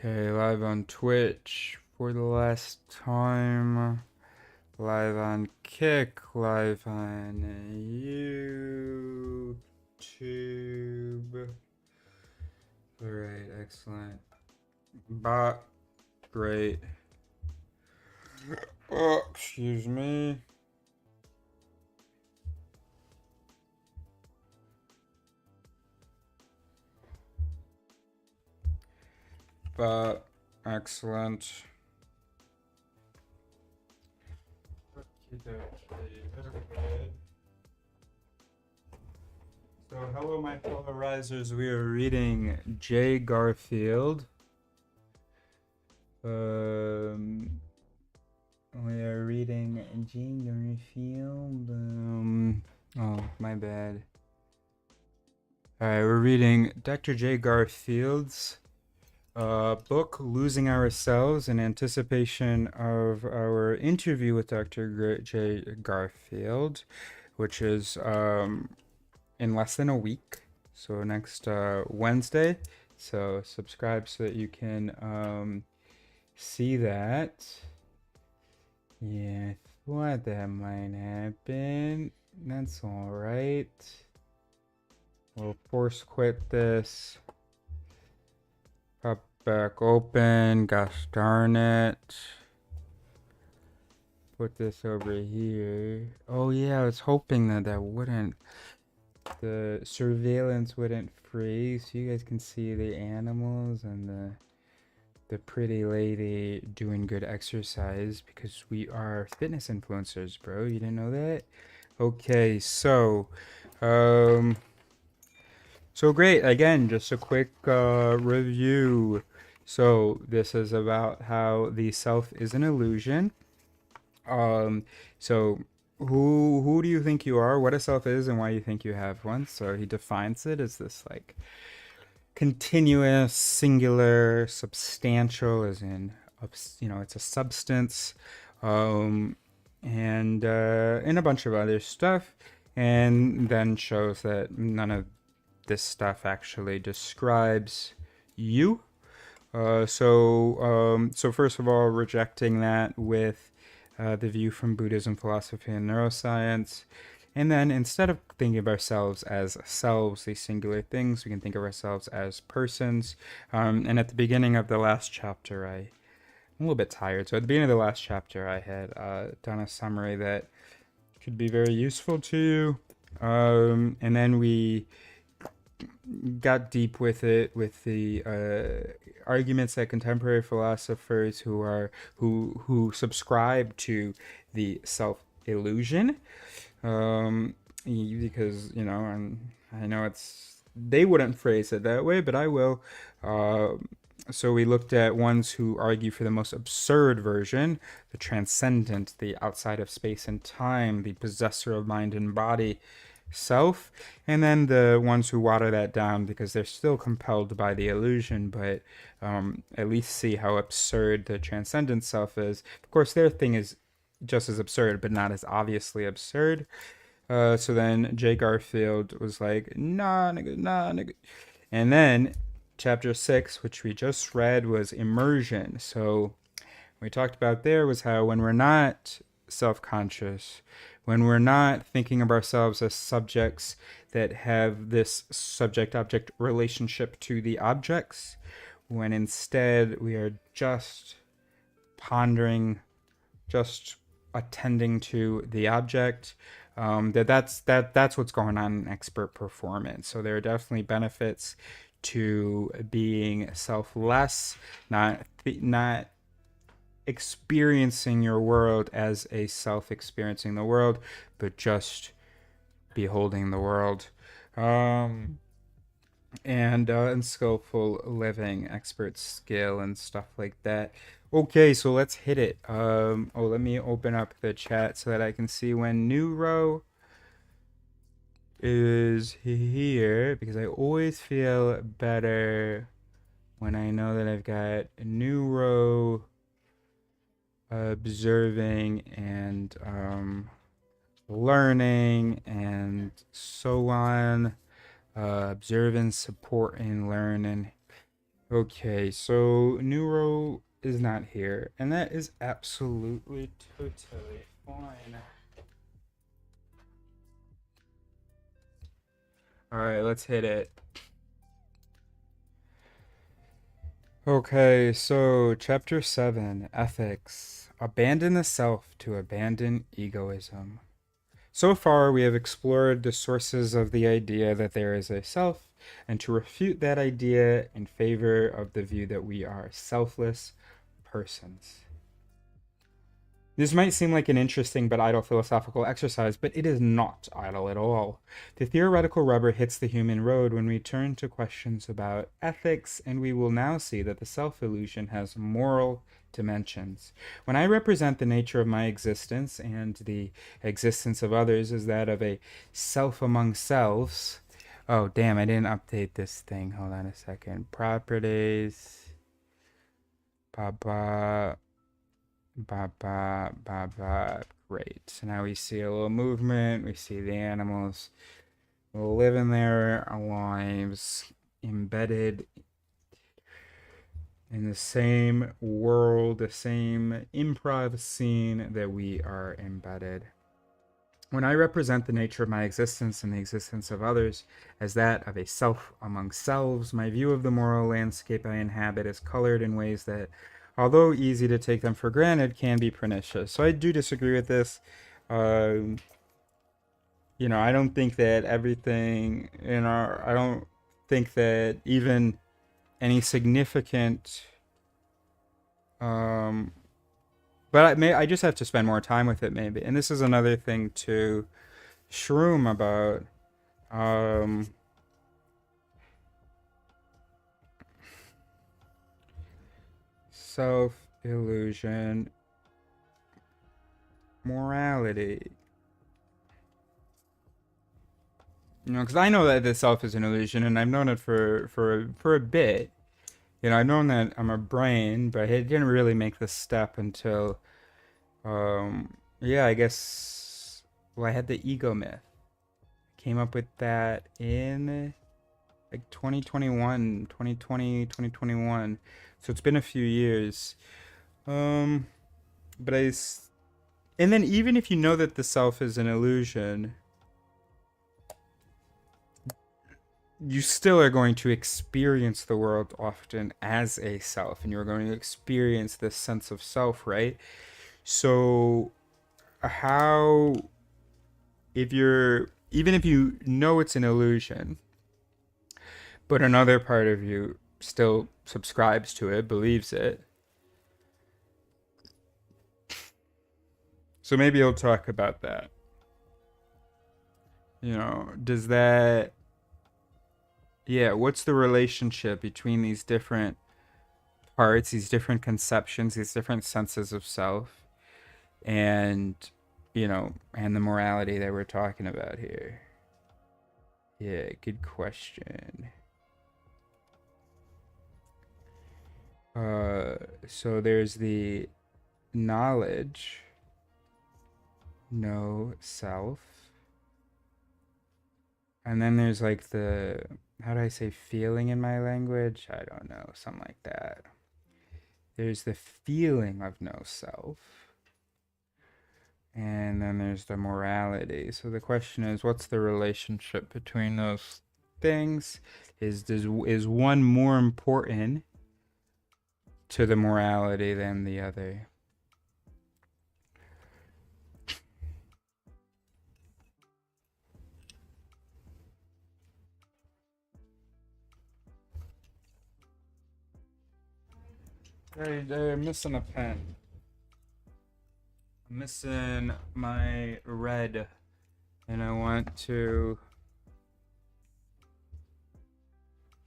Okay, live on Twitch for the last time. Live on Kick, live on YouTube. Alright, excellent. Bot, great. Oh, excuse me. Bot, excellent. So, hello, my fellow risers. We are reading Jay Garfield. We are reading Jay Garfield. Oh, my bad. Alright, we're reading Dr. Jay Garfield's book, Losing Ourselves, in anticipation of our interview with Dr. Jay Garfield, which is in less than a week. So next Wednesday. So subscribe so that you can see that. Yeah, I thought that might happen. That's alright. We'll force quit this. Pop back open. Gosh darn it. Put this over here. Oh yeah, I was hoping that the surveillance wouldn't freeze. So you guys can see the animals and the pretty lady doing good exercise, because we are fitness influencers, bro. You didn't know that? Okay, so great. Again, just a quick review. So this is about how the self is an illusion. So who do you think you are? What a self is, and why you think you have one. So he defines it as this like continuous, singular, substantial, as in it's a substance, and a bunch of other stuff, and then shows that none of this stuff actually describes you. So first of all, rejecting that with the view from Buddhism, philosophy, and neuroscience. And then instead of thinking of ourselves as selves, these singular things, we can think of ourselves as persons. And at the beginning of the last chapter, I'm a little bit tired. So at the beginning of the last chapter, I had done a summary that could be very useful to you. And then we got deep with it, with the arguments that contemporary philosophers who subscribe to the self illusion, because I know they wouldn't phrase it that way, but I will. So we looked at ones who argue for the most absurd version, the transcendent, the outside of space and time, the possessor of mind and body self, and then the ones who water that down because they're still compelled by the illusion, but at least see how absurd the transcendent self is. Of course, their thing is just as absurd, but not as obviously absurd. So then Jay Garfield was like, nah, nigga, nah, nigga. And then chapter 6, which we just read, was immersion. So we talked about there was how when we're not self-conscious, when we're not thinking of ourselves as subjects that have this subject-object relationship to the objects, when instead we are just pondering, just attending to the object, that's what's going on in expert performance. So there are definitely benefits to being selfless, not experiencing your world as a self experiencing the world, but just beholding the world. And skillful living, expert skill, and stuff like that. Okay, so let's hit it. Let me open up the chat so that I can see when Neuro is here, because I always feel better when I know that I've got Neuro observing and learning and so on. Observing, support, and learning. Okay, so Neuro is not here, and that is absolutely totally fine. All right, let's hit it. Okay, so chapter 7, Ethics. Abandon the self to abandon egoism. So far, we have explored the sources of the idea that there is a self, and to refute that idea in favor of the view that we are selfless persons. This might seem like an interesting but idle philosophical exercise, but it is not idle at all. The theoretical rubber hits the human road when we turn to questions about ethics, and we will now see that the self-illusion has moral dimensions. When I represent the nature of my existence and the existence of others as that of a self among selves. Oh, damn, I didn't update this thing. Hold on a second. Properties. Ba ba ba ba ba. Great. So now we see a little movement. We see the animals living their lives embedded in the same world, the same improv scene that we are embedded. When I represent the nature of my existence and the existence of others as that of a self among selves, my view of the moral landscape I inhabit is colored in ways that, although easy to take them for granted, can be pernicious. So I do disagree with this. Um, I don't think that everything in I don't think that even any significant, um, but I just have to spend more time with it maybe. And this is another thing to shroom about. Um, Self-illusion, morality. Because I know that the self is an illusion, and I've known it for a bit. I've known that I'm a brain, but I didn't really make the step until, yeah, I guess. Well, I had the ego myth. Came up with that in like 2021, 2020, 2021. So it's been a few years. Um, but and then even if you know that the self is an illusion, you still are going to experience the world often as a self, and you're going to experience this sense of self, right? So how, even if you know it's an illusion, but another part of you still subscribes to it, believes it. So maybe you'll talk about that. Does that, yeah, what's the relationship between these different parts, these different conceptions, these different senses of self, and, and the morality that we're talking about here? Yeah, good question. So there's the knowledge, no self. And then there's like how do I say feeling in my language? I don't know, something like that. There's the feeling of no self. And then there's the morality. So the question is, what's the relationship between those things? Is one more important to the morality than the other? They're missing a pen. I'm missing my red, and I want to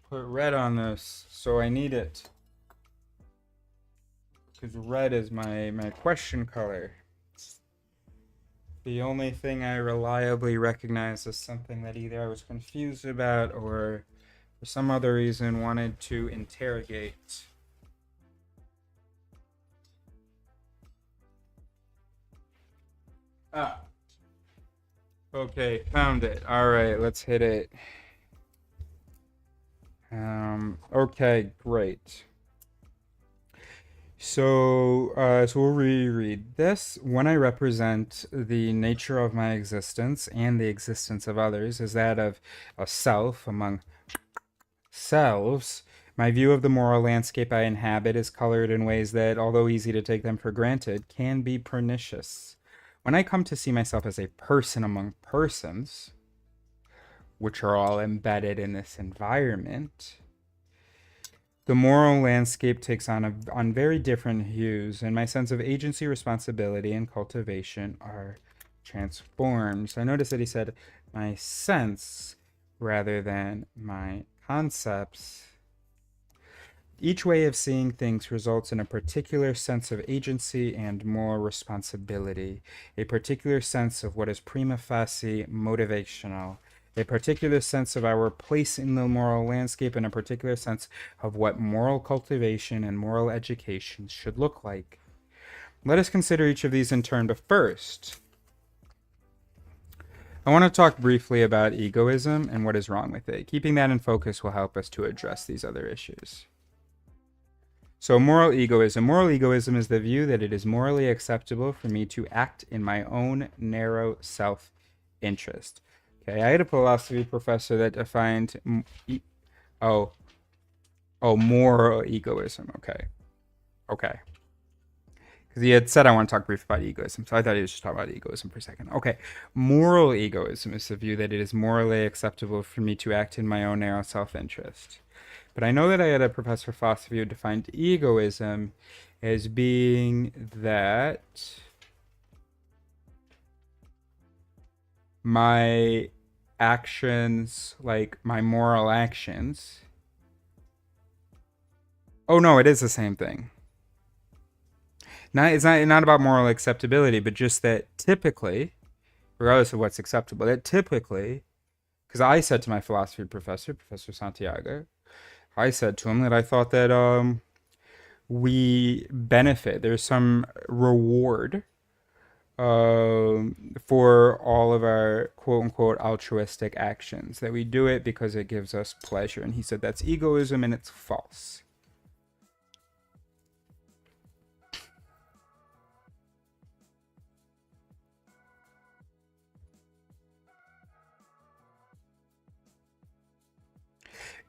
put red on this, so I need it. Because red is my question color. The only thing I reliably recognize as something that either I was confused about or for some other reason wanted to interrogate. Ah. Okay, found it. Alright, let's hit it. Okay, great. So we'll reread this. When I represent the nature of my existence and the existence of others as that of a self among selves, my view of the moral landscape I inhabit is colored in ways that, although easy to take them for granted, can be pernicious. When I come to see myself as a person among persons, which are all embedded in this environment, the moral landscape takes on very different hues, and my sense of agency, responsibility, and cultivation are transformed. So I noticed that he said my sense rather than my concepts. Each way of seeing things results in a particular sense of agency and moral responsibility, a particular sense of what is prima facie motivational, a particular sense of our place in the moral landscape, and a particular sense of what moral cultivation and moral education should look like. Let us consider each of these in turn, but first, I want to talk briefly about egoism and what is wrong with it. Keeping that in focus will help us to address these other issues. So, moral egoism. Moral egoism is the view that it is morally acceptable for me to act in my own narrow self interest. Okay, I had a philosophy professor that defined oh moral egoism. Okay, because he had said I want to talk briefly about egoism, so I thought he was just talking about egoism for a second. Okay, moral egoism is the view that it is morally acceptable for me to act in my own narrow self interest. But I know that I had a professor of philosophy who defined egoism as being that my actions, like my moral actions. Oh no, it is the same thing. It's not about moral acceptability, but just that typically, regardless of what's acceptable, that typically, because I said to my philosophy professor, Professor Santiago, I said to him that I thought that we benefit. There's some reward for all of our quote unquote altruistic actions, that we do it because it gives us pleasure. And he said that's egoism and it's false.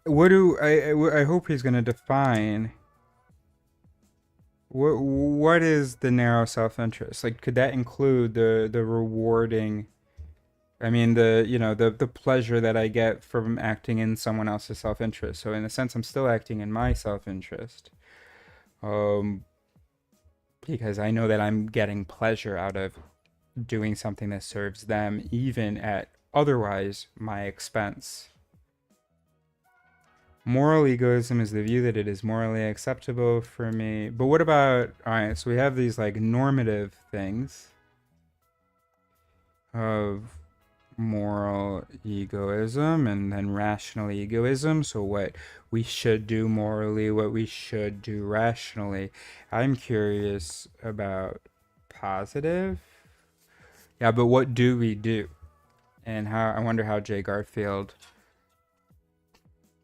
What do I hope he's going to define what is the narrow self-interest? Like, could that include the rewarding, I mean, the pleasure that I get from acting in someone else's self-interest? So in a sense, I'm still acting in my self-interest, um, because I know that I'm getting pleasure out of doing something that serves them, even at otherwise my expense. Moral egoism is the view that it is morally acceptable for me. But what about, all right, so we have these like normative things of moral egoism and then rational egoism. So what we should do morally, what we should do rationally. I'm curious about positive. Yeah, but what do we do? And how, I wonder how Jay Garfield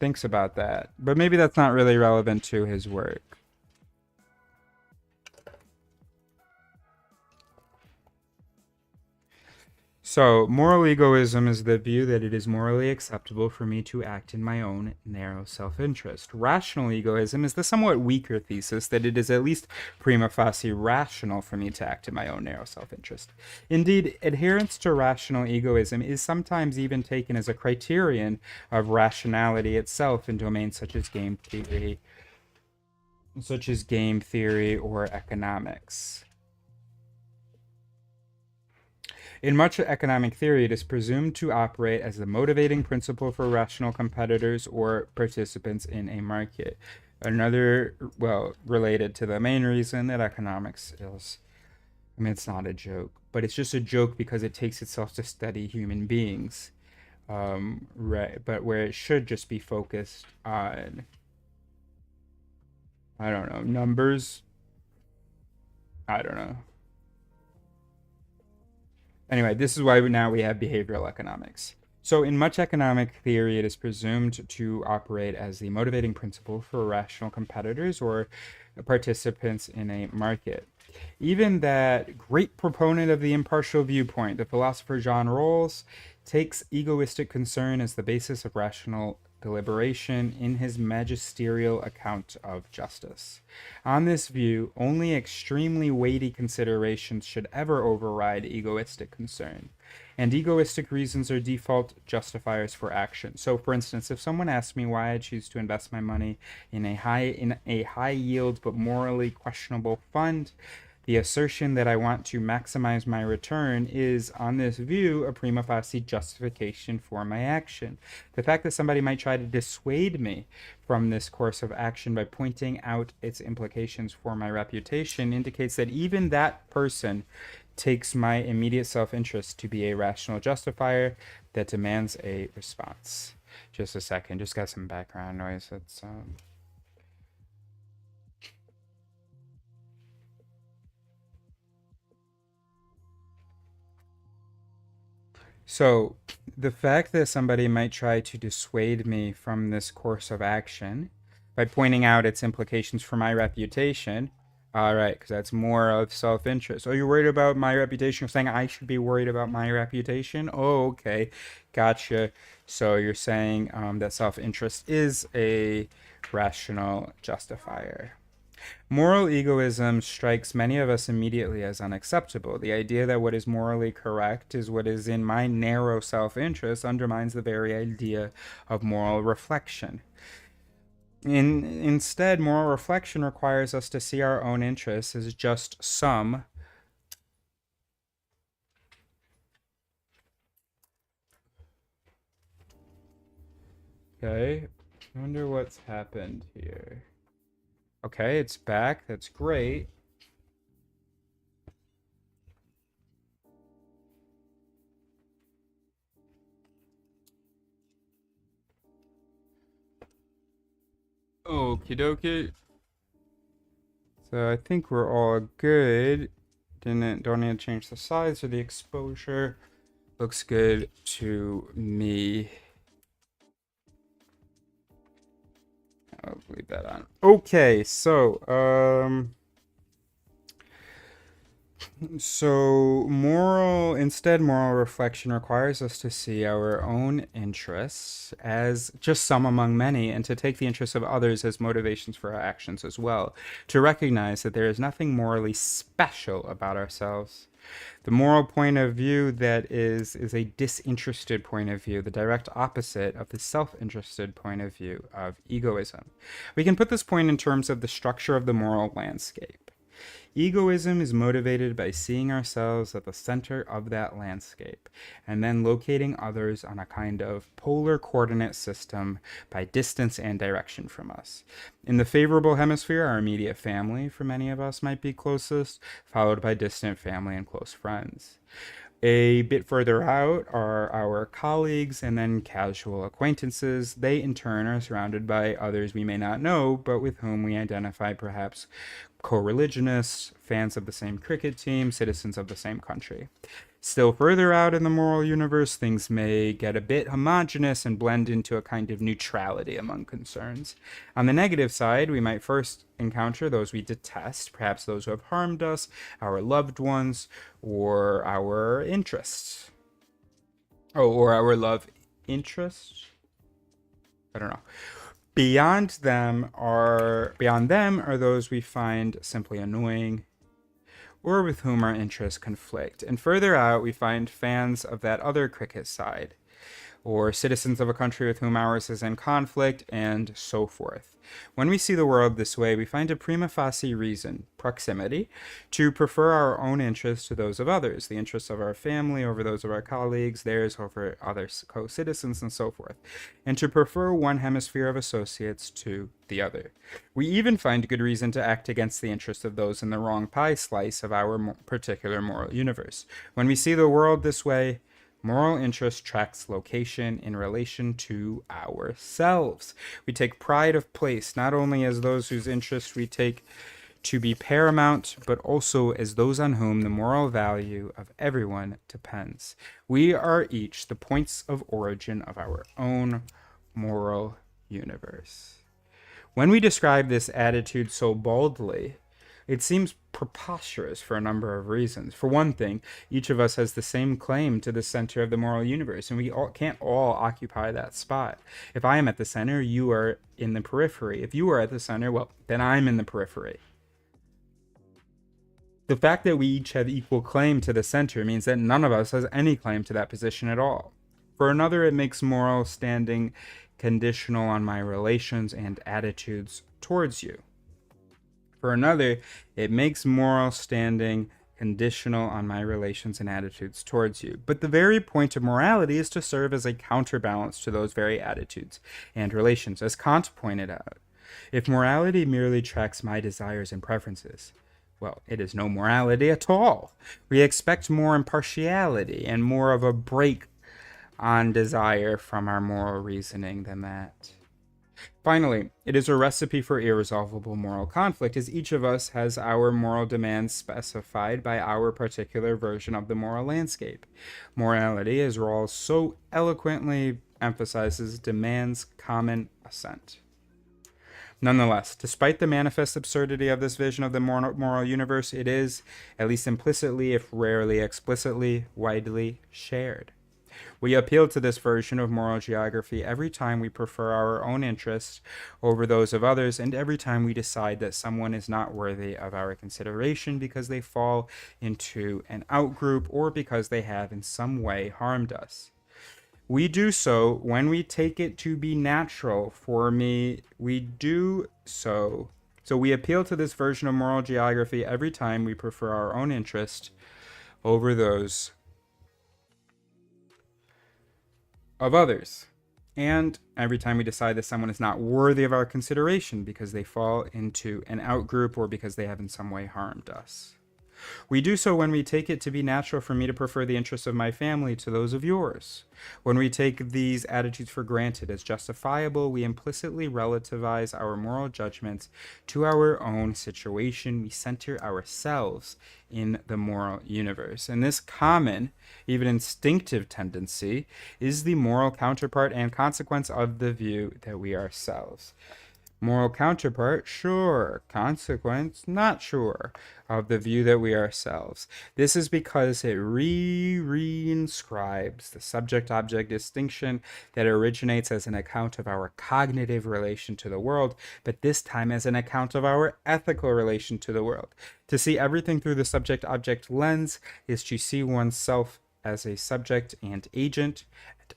thinks about that. But maybe that's not really relevant to his work. So, moral egoism is the view that it is morally acceptable for me to act in my own narrow self interest. Rational egoism is the somewhat weaker thesis that it is at least prima facie rational for me to act in my own narrow self interest. Indeed, adherence to rational egoism is sometimes even taken as a criterion of rationality itself in domains such as game theory or economics. In much economic theory, it is presumed to operate as the motivating principle for rational competitors or participants in a market. Another, well, related to the main reason that economics is, I mean, it's not a joke, but it's just a joke because it takes itself to study human beings, right? But where it should just be focused on, I don't know, numbers. I don't know. Anyway, this is why now we have behavioral economics. So, in much economic theory, it is presumed to operate as the motivating principle for rational competitors or participants in a market. Even that great proponent of the impartial viewpoint, the philosopher John Rawls, takes egoistic concern as the basis of rational deliberation in his magisterial account of justice. On this view, only extremely weighty considerations should ever override egoistic concern. And egoistic reasons are default justifiers for action. So, for instance, if someone asks me why I choose to invest my money in a high yield but morally questionable fund, the assertion that I want to maximize my return is, on this view, a prima facie justification for my action. The fact that somebody might try to dissuade me from this course of action by pointing out its implications for my reputation indicates that even that person takes my immediate self-interest to be a rational justifier that demands a response. Just a second, just got some background noise. That's So, the fact that somebody might try to dissuade me from this course of action by pointing out its implications for my reputation, all right, because that's more of self interest. Oh, you're worried about my reputation? You're saying I should be worried about my reputation? Oh, okay, gotcha. So, you're saying that self interest is a rational justifier. Moral egoism strikes many of us immediately as unacceptable. The idea that what is morally correct is what is in my narrow self interest undermines the very idea of moral reflection. Instead, moral reflection requires us to see our own interests as just some. Okay, I wonder what's happened here. Okay, it's back. That's great. Okie dokie. So I think we're all good. Don't need to change the size or the exposure. Looks good to me. I'll leave that on. Okay, so moral reflection requires us to see our own interests as just some among many and to take the interests of others as motivations for our actions as well. To recognize that there is nothing morally special about ourselves. The moral point of view that is a disinterested point of view, the direct opposite of the self-interested point of view of egoism. We can put this point in terms of the structure of the moral landscape. Egoism is motivated by seeing ourselves at the center of that landscape and then locating others on a kind of polar coordinate system by distance and direction from us. In the favorable hemisphere, our immediate family, for many of us, might be closest, followed by distant family and close friends. A bit further out are our colleagues and then casual acquaintances. They, in turn, are surrounded by others we may not know, but with whom we identify perhaps co-religionists, fans of the same cricket team, citizens of the same country. Still further out in the moral universe, things may get a bit homogenous and blend into a kind of neutrality among concerns. On the negative side, we might first encounter those we detest, perhaps those who have harmed us, our loved ones, or our interests. Oh, or our love interests? I don't know. Beyond them are those we find simply annoying or with whom our interests conflict. And further out, we find fans of that other cricket side, or citizens of a country with whom ours is in conflict, and so forth. When we see the world this way, we find a prima facie reason, proximity, to prefer our own interests to those of others, the interests of our family over those of our colleagues, theirs over other co-citizens, and so forth, and to prefer one hemisphere of associates to the other. We even find good reason to act against the interests of those in the wrong pie slice of our particular moral universe. When we see the world this way, moral interest tracks location in relation to ourselves. We take pride of place, not only as those whose interest we take to be paramount, but also as those on whom the moral value of everyone depends. We are each the points of origin of our own moral universe. When we describe this attitude so boldly, it seems preposterous for a number of reasons. For one thing, each of us has the same claim to the center of the moral universe, and we can't all occupy that spot. If I am at the center, you are in the periphery. If you are at the center, well, then I'm in the periphery. The fact that we each have equal claim to the center means that none of us has any claim to that position at all. For another, it makes moral standing conditional on my relations and attitudes towards you. For another, it makes moral standing conditional on my relations and attitudes towards you. But the very point of morality is to serve as a counterbalance to those very attitudes and relations, as Kant pointed out. If morality merely tracks my desires and preferences, well, it is no morality at all. We expect more impartiality and more of a break on desire from our moral reasoning than that. Finally, it is a recipe for irresolvable moral conflict, as each of us has our moral demands specified by our particular version of the moral landscape. Morality, as Rawls so eloquently emphasizes, demands common assent. Nonetheless, despite the manifest absurdity of this vision of the moral universe, it is, at least implicitly if rarely explicitly, widely shared. We appeal to this version of moral geography every time we prefer our own interests over those of others, and every time we decide that someone is not worthy of our consideration because they fall into an outgroup or because they have in some way harmed us. We do so when we take it to be natural for me. We do so. So we appeal to this version of moral geography every time we prefer our own interest over those of others, and every time we decide that someone is not worthy of our consideration because they fall into an outgroup or because they have in some way harmed us. We do so when we take it to be natural for me to prefer the interests of my family to those of yours. When we take these attitudes for granted as justifiable, we implicitly relativize our moral judgments to our own situation. We center ourselves in the moral universe. And this common, even instinctive tendency is the moral counterpart and consequence of the view that we ourselves. Moral counterpart, sure. Consequence, not sure, of the view that we ourselves. This is because it reinscribes the subject-object distinction that originates as an account of our cognitive relation to the world, but this time as an account of our ethical relation to the world. To see everything through the subject-object lens is to see oneself as a subject and agent,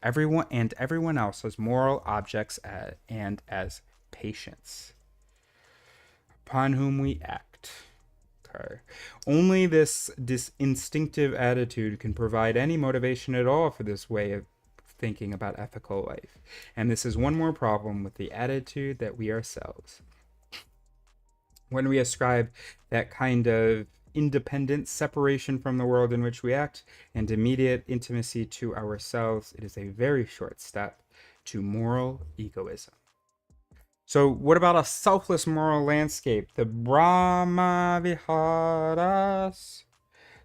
and everyone else as moral objects and as patients upon whom we act. Okay. Only this instinctive attitude can provide any motivation at all for this way of thinking about ethical life. And this is one more problem with the attitude that we ourselves. When we ascribe that kind of independent separation from the world in which we act and immediate intimacy to ourselves, it is a very short step to moral egoism. So what about a selfless moral landscape? The Brahma Viharas.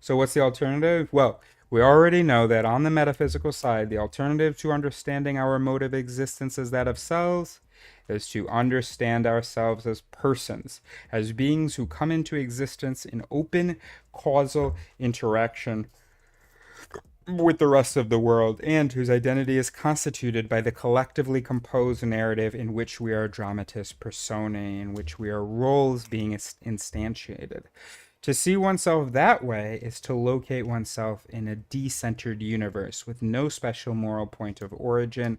So what's the alternative? Well, we already know that on the metaphysical side, the alternative to understanding our mode of existence as that of selves is to understand ourselves as persons, as beings who come into existence in open causal interaction with the rest of the world, and whose identity is constituted by the collectively composed narrative in which we are dramatis personae, in which we are roles being instantiated. To see oneself that way is to locate oneself in a decentered universe with no special moral point of origin,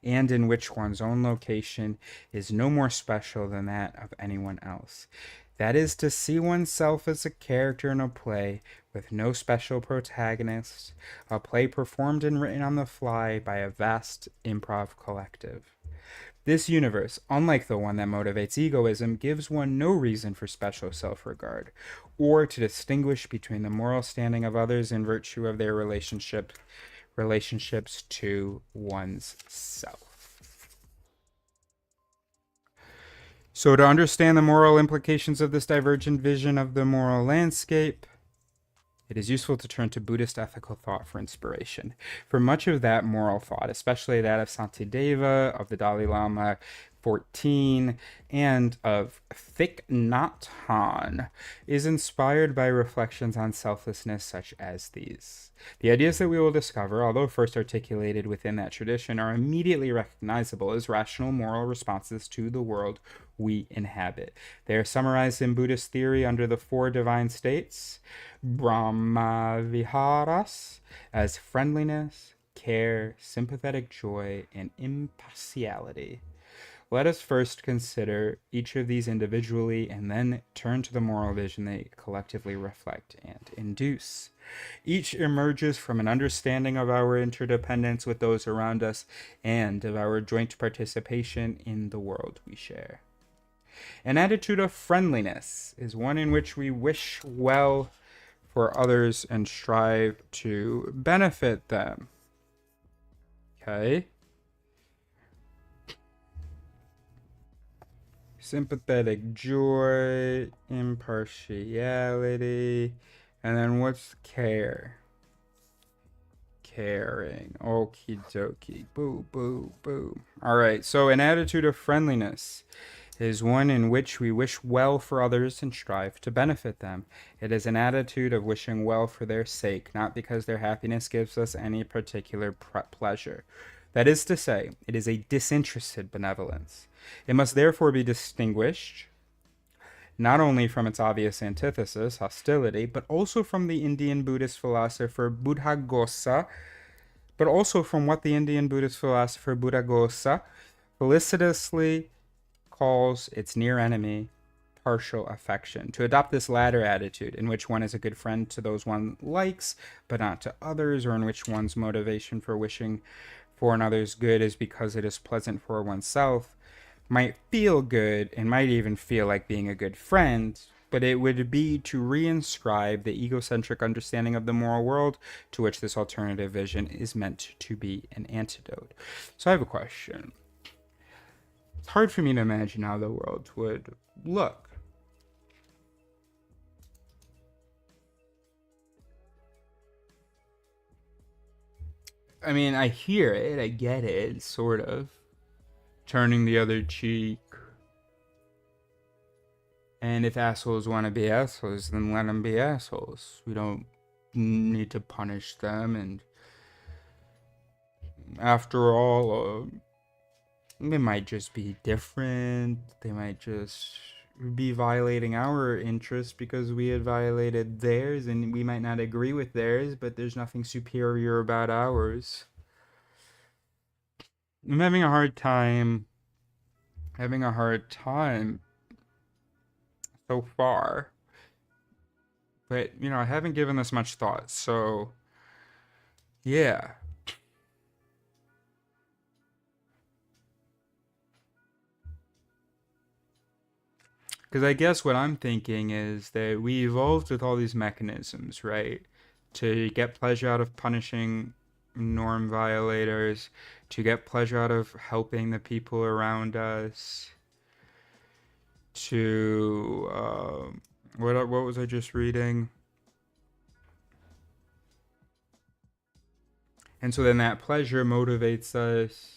and in which one's own location is no more special than that of anyone else. That is to see oneself as a character in a play with no special protagonist, a play performed and written on the fly by a vast improv collective. This universe, unlike the one that motivates egoism, gives one no reason for special self-regard, or to distinguish between the moral standing of others in virtue of their relationships to one's self. So, to understand the moral implications of this divergent vision of the moral landscape, it is useful to turn to Buddhist ethical thought for inspiration. For much of that moral thought, especially that of Santideva, of the Dalai Lama 14, and of Thich Nhat Hanh, is inspired by reflections on selflessness such as these. The ideas that we will discover, although first articulated within that tradition, are immediately recognizable as rational moral responses to the world we inhabit. They are summarized in Buddhist theory under the four divine states, Brahmaviharas, as friendliness, care, sympathetic joy, and impartiality. Let us first consider each of these individually and then turn to the moral vision they collectively reflect and induce. Each emerges from an understanding of our interdependence with those around us and of our joint participation in the world we share. An attitude of friendliness is one in which we wish well for others and strive to benefit them. Okay? Sympathetic joy, impartiality, and then what's care? Caring. Okie dokie. Boo, boo, boo. Alright, so an attitude of friendliness is one in which we wish well for others and strive to benefit them. It is an attitude of wishing well for their sake, not because their happiness gives us any particular pleasure. That is to say, it is a disinterested benevolence. It must therefore be distinguished not only from its obvious antithesis, hostility, but also from the Indian Buddhist philosopher Buddhaghosa, but also from what the Indian Buddhist philosopher Buddhaghosa felicitously calls its near enemy, partial affection. To adopt this latter attitude, in which one is a good friend to those one likes, but not to others, or in which one's motivation for wishing for another's good is because it is pleasant for oneself, might feel good and might even feel like being a good friend, but it would be to reinscribe the egocentric understanding of the moral world to which this alternative vision is meant to be an antidote. So I have a question. It's hard for me to imagine how the world would look. I mean, I hear it, I get it, sort of. Turning the other cheek. And if assholes want to be assholes, then let them be assholes. We don't need to punish them. And after all, they might just be different. They might just be violating our interests because we had violated theirs, and we might not agree with theirs, but there's nothing superior about ours. I'm having a hard time so far. But, I haven't given this much thought, so yeah. Because I guess what I'm thinking is that we evolved with all these mechanisms, right? To get pleasure out of punishing norm violators, to get pleasure out of helping the people around us, to what was I just reading? And so then that pleasure motivates us.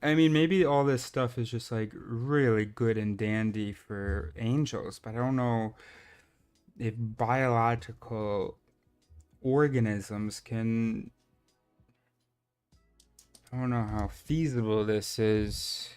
I mean, maybe all this stuff is just like really good and dandy for angels, but I don't know if biological organisms can. I don't know how feasible this is.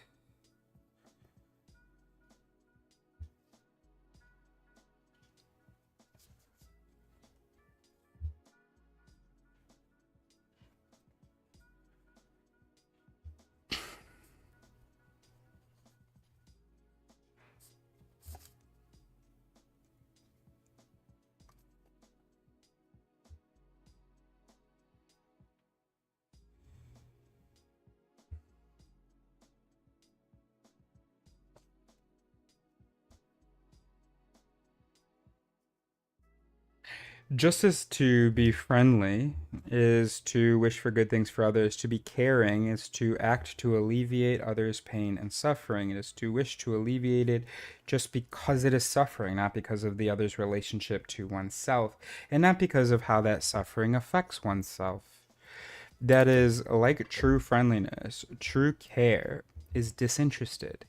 Just as to be friendly is to wish for good things for others, to be caring is to act to alleviate others' pain and suffering. It is to wish to alleviate it just because it is suffering, not because of the other's relationship to oneself, and not because of how that suffering affects oneself. That is, like true friendliness, true care is disinterested.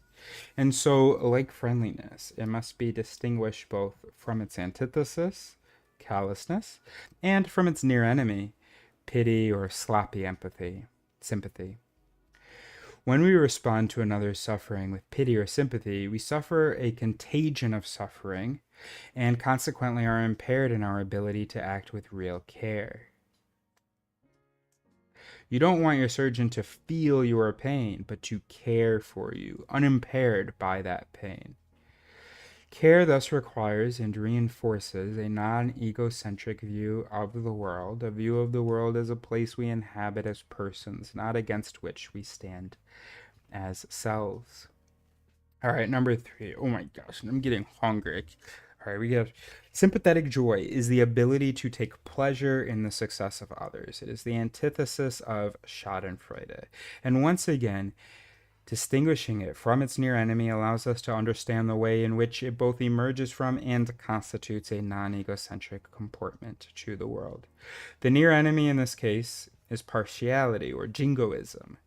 And so, like friendliness, it must be distinguished both from its antithesis, callousness, and from its near enemy, pity or sloppy empathy, sympathy. When we respond to another's suffering with pity or sympathy, we suffer a contagion of suffering and consequently are impaired in our ability to act with real care. You don't want your surgeon to feel your pain, but to care for you, unimpaired by that pain. Care thus requires and reinforces a non egocentric view of the world, a view of the world as a place we inhabit as persons, not against which we stand as selves. All right, number 3. Oh my gosh, I'm getting hungry. All right, we have sympathetic joy is the ability to take pleasure in the success of others. It is the antithesis of Schadenfreude. And once again, distinguishing it from its near enemy allows us to understand the way in which it both emerges from and constitutes a non egocentric comportment to the world. The near enemy in this case is partiality or jingoism.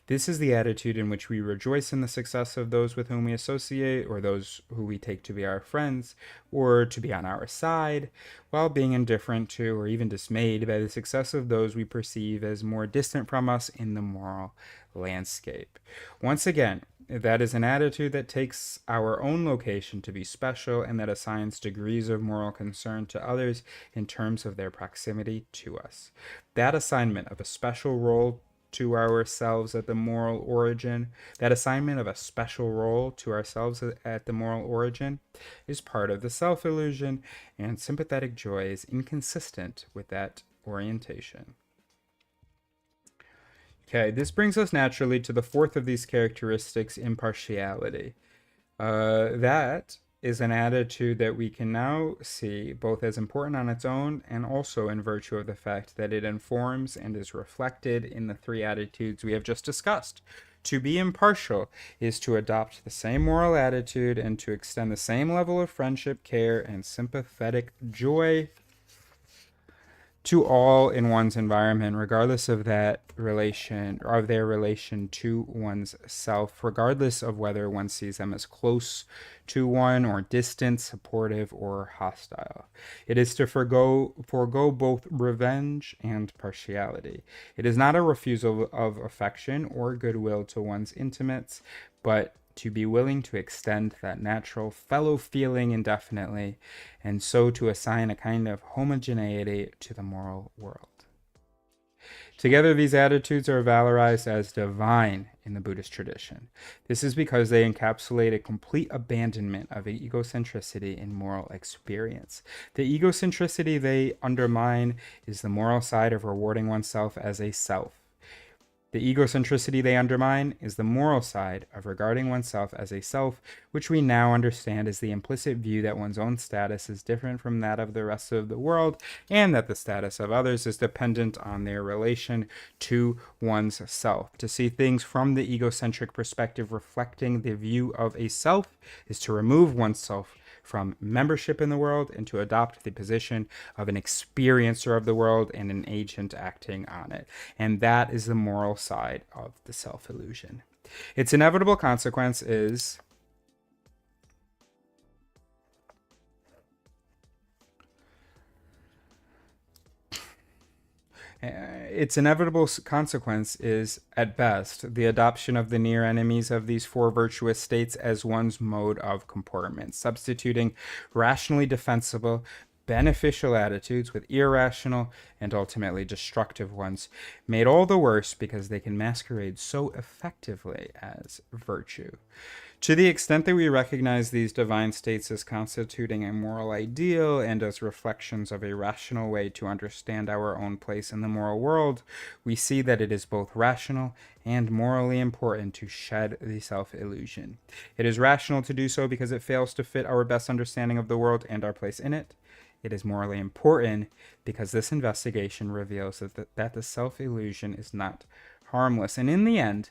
This is the attitude in which we rejoice in the success of those with whom we associate, or those who we take to be our friends, or to be on our side, while being indifferent to or even dismayed by the success of those we perceive as more distant from us in the moral landscape. Once again, that is an attitude that takes our own location to be special and that assigns degrees of moral concern to others in terms of their proximity to us. That assignment of a special role to ourselves at the moral origin, that assignment of a special role to ourselves at the moral origin, is part of the self illusion, and sympathetic joy is inconsistent with that orientation. Okay, this brings us naturally to the fourth of these characteristics, impartiality. That is an attitude that we can now see both as important on its own and also in virtue of the fact that it informs and is reflected in the 3 attitudes we have just discussed. To be impartial is to adopt the same moral attitude and to extend the same level of friendship, care, and sympathetic joy to all in one's environment, regardless of that relation or of their relation to one's self, regardless of whether one sees them as close to one or distant, supportive, or hostile. It is to forego both revenge and partiality. It is not a refusal of affection or goodwill to one's intimates, but to be willing to extend that natural fellow feeling indefinitely, and so to assign a kind of homogeneity to the moral world. Together, these attitudes are valorized as divine in the Buddhist tradition. This is because they encapsulate a complete abandonment of egocentricity in moral experience. The egocentricity they undermine is the moral side of rewarding oneself as a self. The egocentricity they undermine is the moral side of regarding oneself as a self, which we now understand as the implicit view that one's own status is different from that of the rest of the world, and that the status of others is dependent on their relation to one's self. To see things from the egocentric perspective reflecting the view of a self is to remove oneself from membership in the world and to adopt the position of an experiencer of the world and an agent acting on it. And that is the moral side of the self-illusion. Its inevitable consequence is its inevitable consequence is, at best, the adoption of the near enemies of these 4 virtuous states as one's mode of comportment, substituting rationally defensible, beneficial attitudes with irrational and ultimately destructive ones, made all the worse because they can masquerade so effectively as virtue. To the extent that we recognize these divine states as constituting a moral ideal and as reflections of a rational way to understand our own place in the moral world, we see that it is both rational and morally important to shed the self-illusion. It is rational to do so because it fails to fit our best understanding of the world and our place in it. It is morally important because this investigation reveals that the self-illusion is not harmless. And in the end,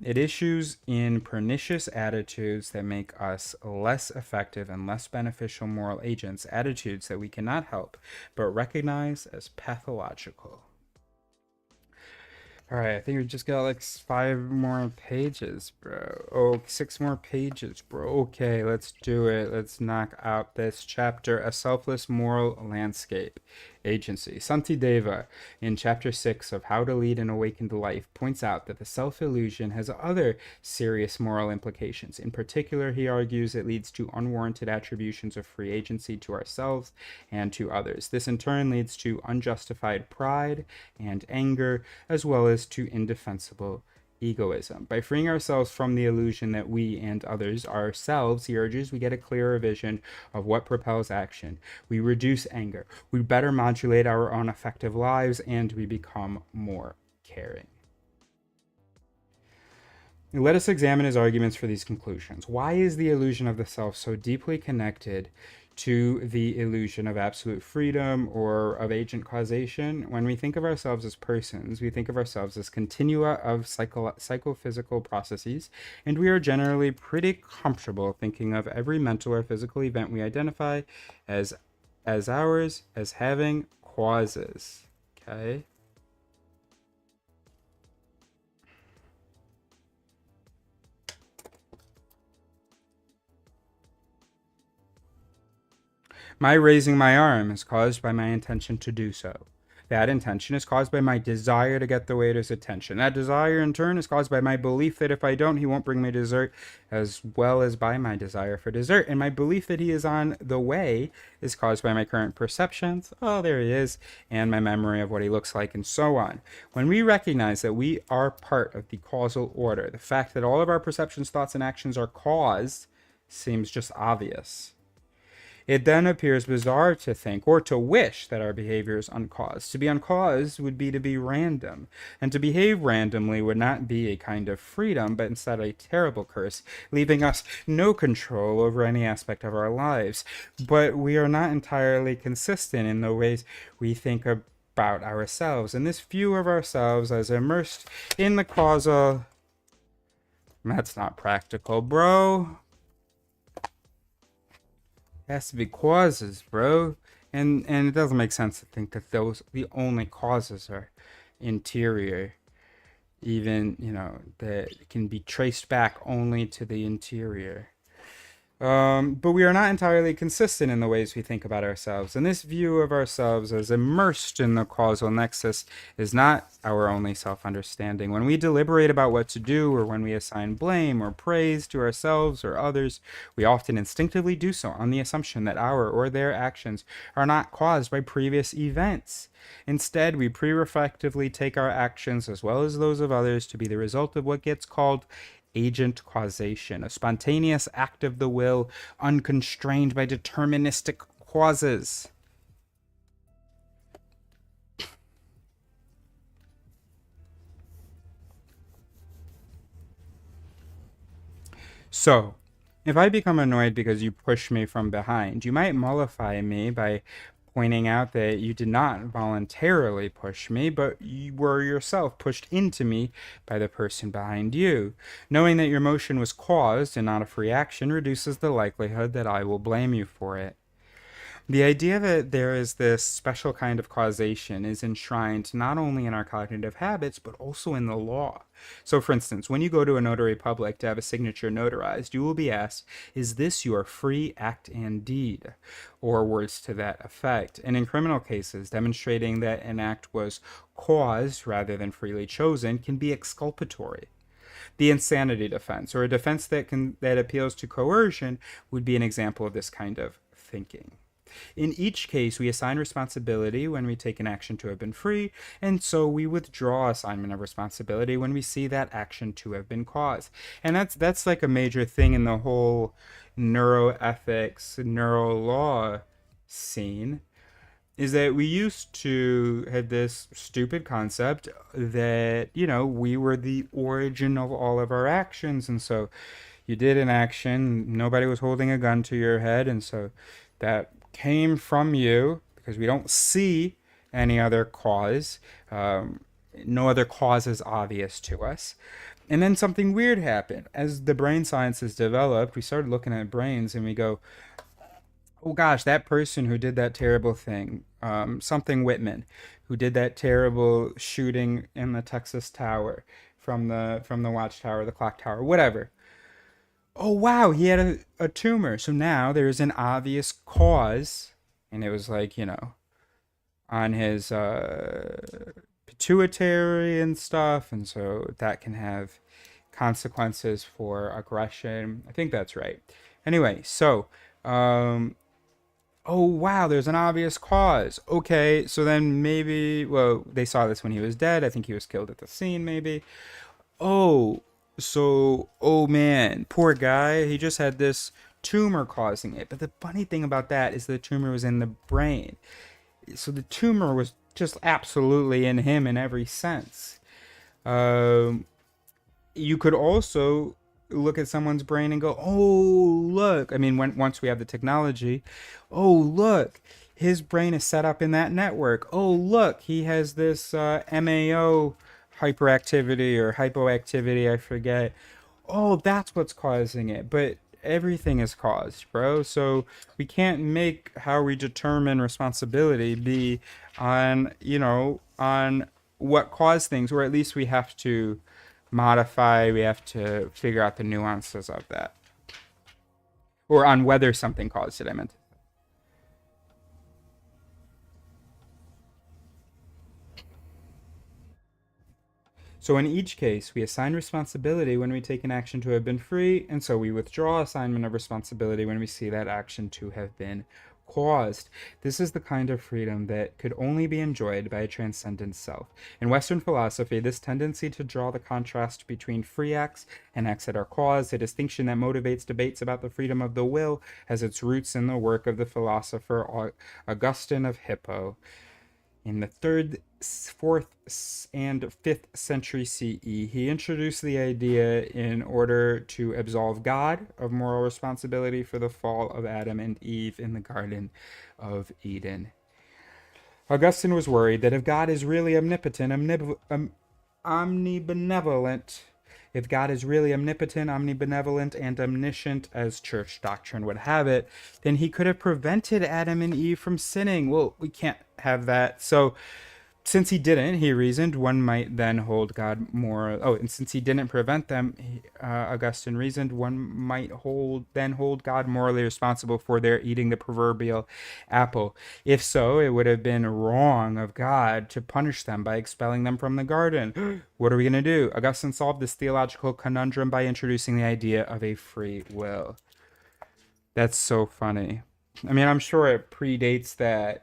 it issues in pernicious attitudes that make us less effective and less beneficial moral agents, attitudes that we cannot help but recognize as pathological. All right, I think we just got like 5 more pages, bro. Oh, 6 more pages, bro. Okay, let's do it. Let's knock out this chapter, A Selfless Moral Landscape. Agency. Santideva, in chapter 6 of How to Lead an Awakened Life, points out that the self-illusion has other serious moral implications. In particular, he argues it leads to unwarranted attributions of free agency to ourselves and to others. This in turn leads to unjustified pride and anger, as well as to indefensible egoism. By freeing ourselves from the illusion that we and others are ourselves, he urges, we get a clearer vision of what propels action. We reduce anger. We better modulate our own affective lives, and we become more caring. Let us examine his arguments for these conclusions. Why is the illusion of the self so deeply connected to the illusion of absolute freedom or of agent causation? When we think of ourselves as persons, we think of ourselves as continua of psychophysical processes, and we are generally pretty comfortable thinking of every mental or physical event we identify as ours as having causes. Okay? My raising my arm is caused by my intention to do so. That intention is caused by my desire to get the waiter's attention. That desire, in turn, is caused by my belief that if I don't, he won't bring me dessert, as well as by my desire for dessert. And my belief that he is on the way is caused by my current perceptions. Oh, there he is. And my memory of what he looks like, and so on. When we recognize that we are part of the causal order, the fact that all of our perceptions, thoughts, and actions are caused seems just obvious. It then appears bizarre to think or to wish that our behavior is uncaused. To be uncaused would be to be random, and to behave randomly would not be a kind of freedom, but instead a terrible curse, leaving us no control over any aspect of our lives. But we are not entirely consistent in the ways we think about ourselves, and this view of ourselves as immersed in the causal... That's not practical, bro. Has to be causes, bro. And it doesn't make sense to think that the only causes are interior, even, that can be traced back only to the interior. But we are not entirely consistent in the ways we think about ourselves, and this view of ourselves as immersed in the causal nexus is not our only self-understanding. When we deliberate about what to do, or when we assign blame or praise to ourselves or others, we often instinctively do so on the assumption that our or their actions are not caused by previous events. Instead, we pre-reflectively take our actions, as well as those of others, to be the result of what gets called agent causation, a spontaneous act of the will, unconstrained by deterministic causes. So, if I become annoyed because you push me from behind, you might mollify me by pointing out that you did not voluntarily push me, but you were yourself pushed into me by the person behind you. Knowing that your motion was caused and not a free action reduces the likelihood that I will blame you for it. The idea that there is this special kind of causation is enshrined not only in our cognitive habits, but also in the law. So, for instance, when you go to a notary public to have a signature notarized, you will be asked, is this your free act and deed? Or words to that effect. And in criminal cases, demonstrating that an act was caused rather than freely chosen can be exculpatory. The insanity defense, or a defense that appeals to coercion, would be an example of this kind of thinking. In each case, we assign responsibility when we take an action to have been free, and so we withdraw assignment of responsibility when we see that action to have been caused. And that's like a major thing in the whole neuroethics, neurolaw scene, is that we used to have this stupid concept that, we were the origin of all of our actions, and so you did an action, nobody was holding a gun to your head, and so that came from you, because we don't see any other cause. No other cause is obvious to us. And then something weird happened. As the brain sciences developed, we started looking at brains and we go, oh gosh, that person who did that terrible thing, something Whitman, who did that terrible shooting in the Texas Tower from the watchtower, the clock tower, whatever. Oh wow, he had a tumor. So now there's an obvious cause, and it was like, on his pituitary and stuff, and so that can have consequences for aggression. I think that's right. Anyway, so oh wow, there's an obvious cause. Okay, so then maybe, well, they saw this when he was dead. I think he was killed at the scene, maybe. Oh, so, oh man, poor guy. He just had this tumor causing it. But the funny thing about that is the tumor was in the brain. So the tumor was just absolutely in him in every sense. Um, you could also look at someone's brain and go, "Oh, look." I mean, once we have the technology, "Oh, look. His brain is set up in that network. Oh, look, he has this MAO hyperactivity or hypoactivity, I forget. Oh, that's what's causing it." But everything is caused, bro. So we can't make how we determine responsibility be on what caused things, or at least we have to modify, we have to figure out the nuances of that. Or on whether something caused it, I meant. So in each case, we assign responsibility when we take an action to have been free, and so we withdraw assignment of responsibility when we see that action to have been caused. This is the kind of freedom that could only be enjoyed by a transcendent self. In Western philosophy, this tendency to draw the contrast between free acts and acts that are caused, a distinction that motivates debates about the freedom of the will, has its roots in the work of the philosopher Augustine of Hippo. In the 3rd, 4th, and 5th century CE, he introduced the idea in order to absolve God of moral responsibility for the fall of Adam and Eve in the Garden of Eden. Augustine was worried that if God is really omnibenevolent, if God is really omnipotent, omnibenevolent, and omniscient, as church doctrine would have it, then he could have prevented Adam and Eve from sinning. Well, we can't have that. So since he didn't, he reasoned, one might then hold God more. Oh, and since he didn't prevent them, Augustine reasoned, one might hold God morally responsible for their eating the proverbial apple. If so, it would have been wrong of God to punish them by expelling them from the garden. What are we going to do? Augustine solved this theological conundrum by introducing the idea of a free will. That's so funny. I mean, I'm sure it predates that.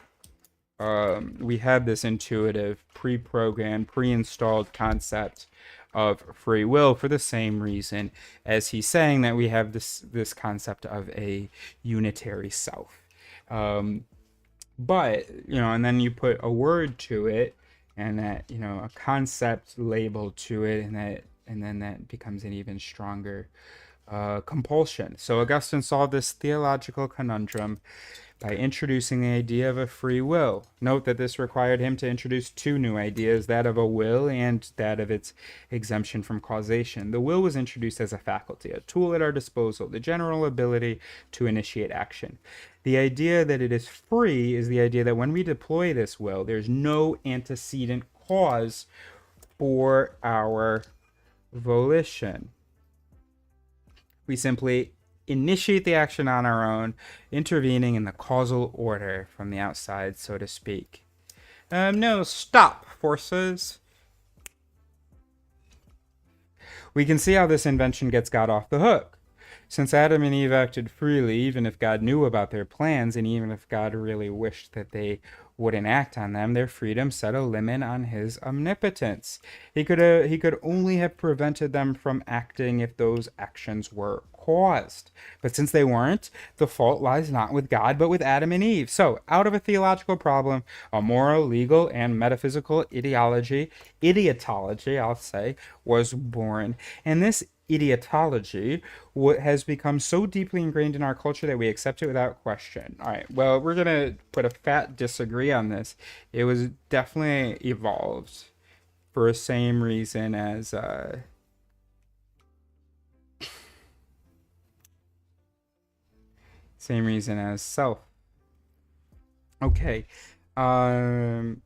We have this intuitive, pre-programmed, pre-installed concept of free will for the same reason as he's saying that we have this concept of a unitary self. But and then you put a word to it, and that a concept label to it, and then that becomes an even stronger compulsion. So Augustine solved this theological conundrum by introducing the idea of a free will. Note that this required him to introduce two new ideas, that of a will and that of its exemption from causation. The will was introduced as a faculty, a tool at our disposal, the general ability to initiate action. The idea that it is free is the idea that when we deploy this will, there's no antecedent cause for our volition. We simply initiate the action on our own, intervening in the causal order from the outside, so to speak. No, stop, forces. We can see how this invention gets God off the hook. Since Adam and Eve acted freely, even if God knew about their plans, and even if God really wished that they wouldn't act on them, their freedom set a limit on his omnipotence. He could only have prevented them from acting if those actions were caused. But since they weren't, the fault lies not with God, but with Adam and Eve. So, out of a theological problem, a moral, legal, and metaphysical idiotology, I'll say, was born. And this idiotology has become so deeply ingrained in our culture that we accept it without question. All right, well, we're going to put a fat disagree on this. It was definitely evolved for the same reason as self. Okay. Um,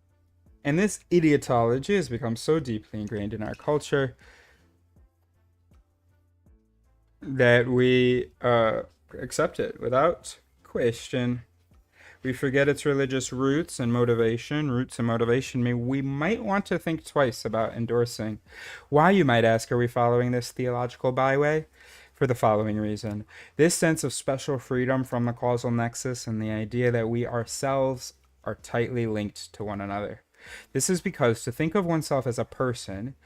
and this idiotology has become so deeply ingrained in our culture that we accept it without question. We forget its religious roots and motivation. We might want to think twice about endorsing. Why, you might ask, are we following this theological byway? For the following reason. This sense of special freedom from the causal nexus and the idea that we ourselves are tightly linked to one another. This is because to think of oneself as a person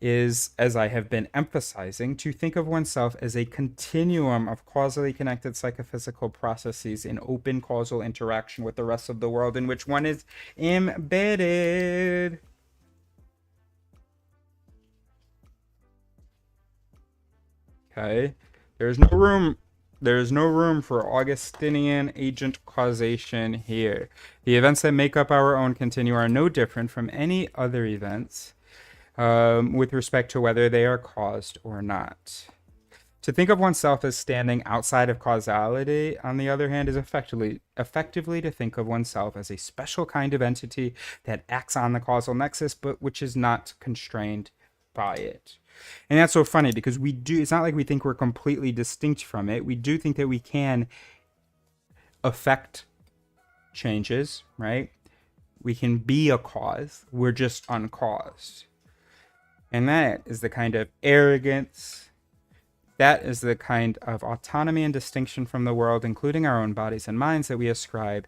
is, as I have been emphasizing, to think of oneself as a continuum of causally connected psychophysical processes in open causal interaction with the rest of the world in which one is embedded. Okay, there's no room for Augustinian agent causation here. The events that make up our own continuum are no different from any other events with respect to whether they are caused or not. To think of oneself as standing outside of causality, on the other hand, is effectively to think of oneself as a special kind of entity that acts on the causal nexus, but which is not constrained by it. And that's so funny because it's not like we think we're completely distinct from it. We do think that we can affect changes, right? We can be a cause. We're just uncaused. And that is the kind of arrogance, that is the kind of autonomy and distinction from the world, including our own bodies and minds, that we ascribe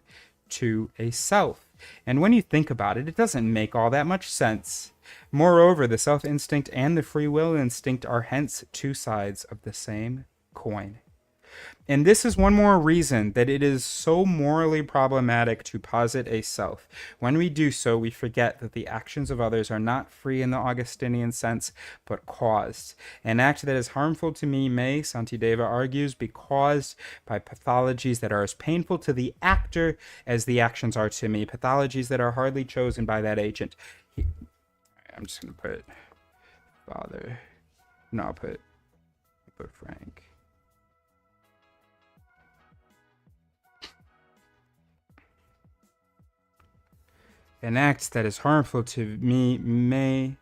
to a self. And when you think about it, it doesn't make all that much sense. Moreover, the self-instinct and the free will instinct are hence two sides of the same coin. And this is one more reason that it is so morally problematic to posit a self. When we do so, we forget that the actions of others are not free in the Augustinian sense, but caused. An act that is harmful to me may, Santideva argues, be caused by pathologies that are as painful to the actor as the actions are to me, pathologies that are hardly chosen by that agent. I'm just going to put Father. No, I'll put Frank. An act that is harmful to me may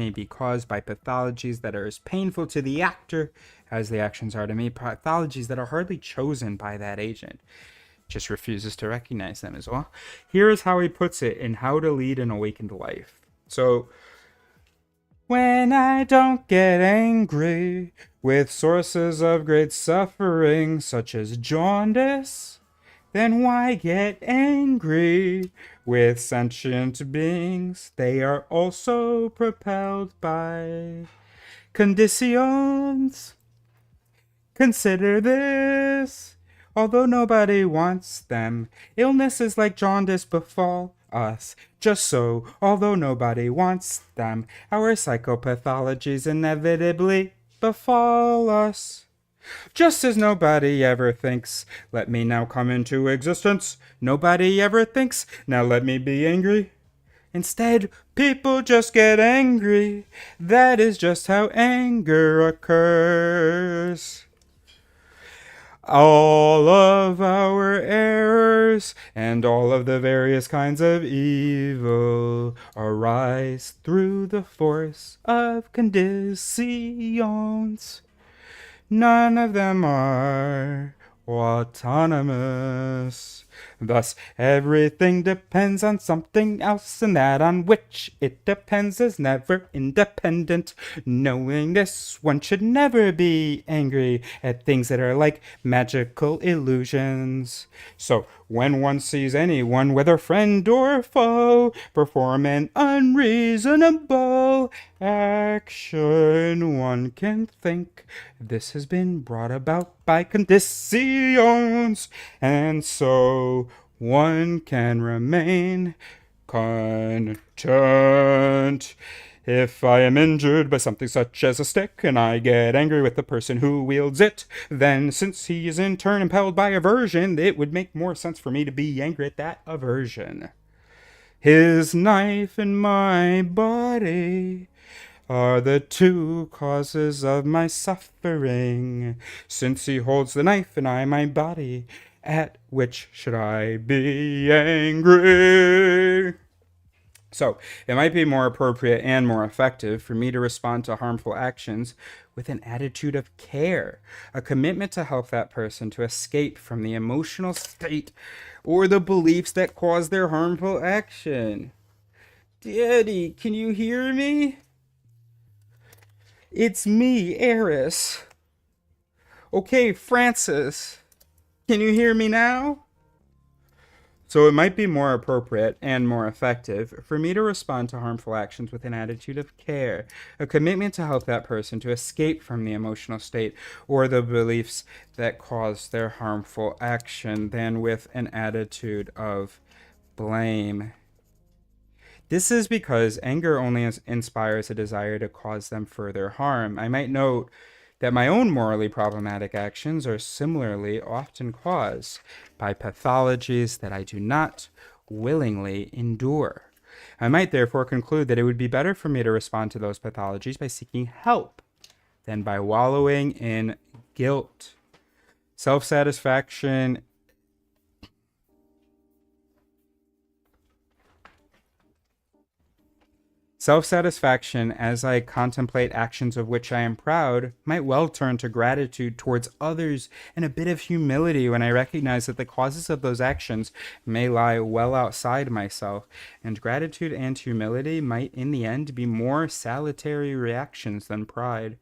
be caused by pathologies that are as painful to the actor as the actions are to me, pathologies that are hardly chosen by that agent. Just refuses to recognize them as well. Here is how he puts it in How to Lead an Awakened Life. So, when I don't get angry with sources of great suffering, such as jaundice, then why get angry with sentient beings? They are also propelled by conditions. Consider this. Although nobody wants them, illnesses like jaundice befall us. Just so, although nobody wants them, our psychopathologies inevitably befall us. Just as nobody ever thinks, let me now come into existence. Nobody ever thinks, now let me be angry. Instead, people just get angry. That is just how anger occurs. All of our errors and all of the various kinds of evil arise through the force of conditions. None of them are autonomous. Thus, everything depends on something else, and that on which it depends is never independent. Knowing this, one should never be angry at things that are like magical illusions. So, when one sees anyone, whether friend or foe, perform an unreasonable action, one can think this has been brought about by conditions, and so one can remain content. If I am injured by something such as a stick, and I get angry with the person who wields it, then since he is in turn impelled by aversion, it would make more sense for me to be angry at that aversion. His knife and my body are the two causes of my suffering. Since he holds the knife and I my body, at which should I be angry? So, it might be more appropriate and more effective for me to respond to harmful actions with an attitude of care, a commitment to help that person to escape from the emotional state or the beliefs that cause their harmful action. Daddy, can you hear me? It's me, Eris. Okay, Francis, can you hear me now? So it might be more appropriate and more effective for me to respond to harmful actions with an attitude of care, a commitment to help that person to escape from the emotional state or the beliefs that cause their harmful action, than with an attitude of blame. This is because anger only inspires a desire to cause them further harm. I might note that my own morally problematic actions are similarly often caused by pathologies that I do not willingly endure. I might therefore conclude that it would be better for me to respond to those pathologies by seeking help than by wallowing in guilt. Self-satisfaction Self-satisfaction, as I contemplate actions of which I am proud, might well turn to gratitude towards others and a bit of humility when I recognize that the causes of those actions may lie well outside myself, and gratitude and humility might in the end be more salutary reactions than pride.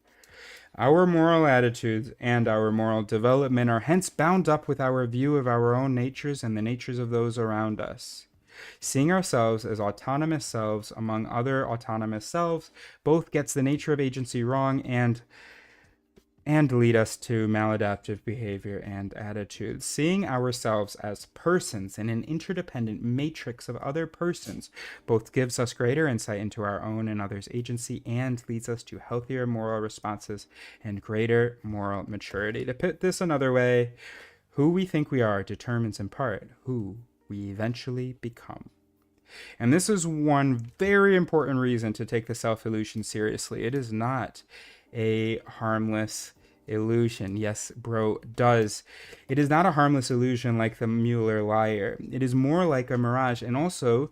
Our moral attitudes and our moral development are hence bound up with our view of our own natures and the natures of those around us. Seeing ourselves as autonomous selves among other autonomous selves both gets the nature of agency wrong and lead us to maladaptive behavior and attitudes. Seeing ourselves as persons in an interdependent matrix of other persons both gives us greater insight into our own and others' agency and leads us to healthier moral responses and greater moral maturity. To put this another way, who we think we are determines in part who we eventually become. And this is one very important reason to take the self-illusion seriously. It is not a harmless illusion. Yes, bro, does. It is not a harmless illusion like the Mueller liar. It is more like a mirage. And also,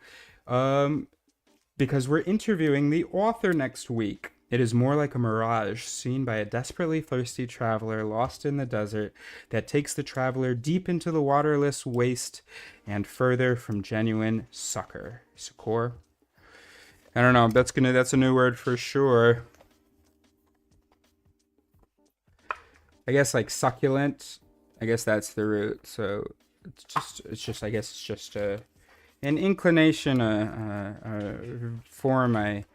because we're interviewing the author next week, it is more like a mirage seen by a desperately thirsty traveler lost in the desert that takes the traveler deep into the waterless waste and further from genuine succor. Succor? I don't know. That's a new word for sure. I guess like succulent. I guess that's the root. So I guess it's just an inclination, a form I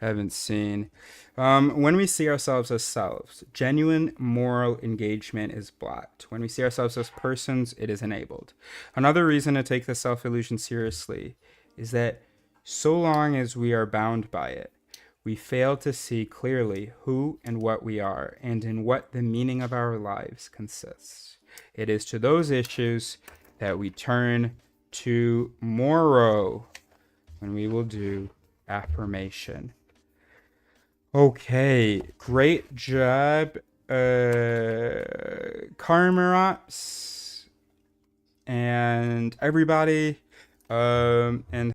haven't seen. When we see ourselves as selves, genuine moral engagement is blocked. When we see ourselves as persons, it is enabled. Another reason to take the self-illusion seriously is that so long as we are bound by it, we fail to see clearly who and what we are and in what the meaning of our lives consists. It is to those issues that we turn tomorrow when we will do affirmation. Okay, great job, Karmarops and everybody, and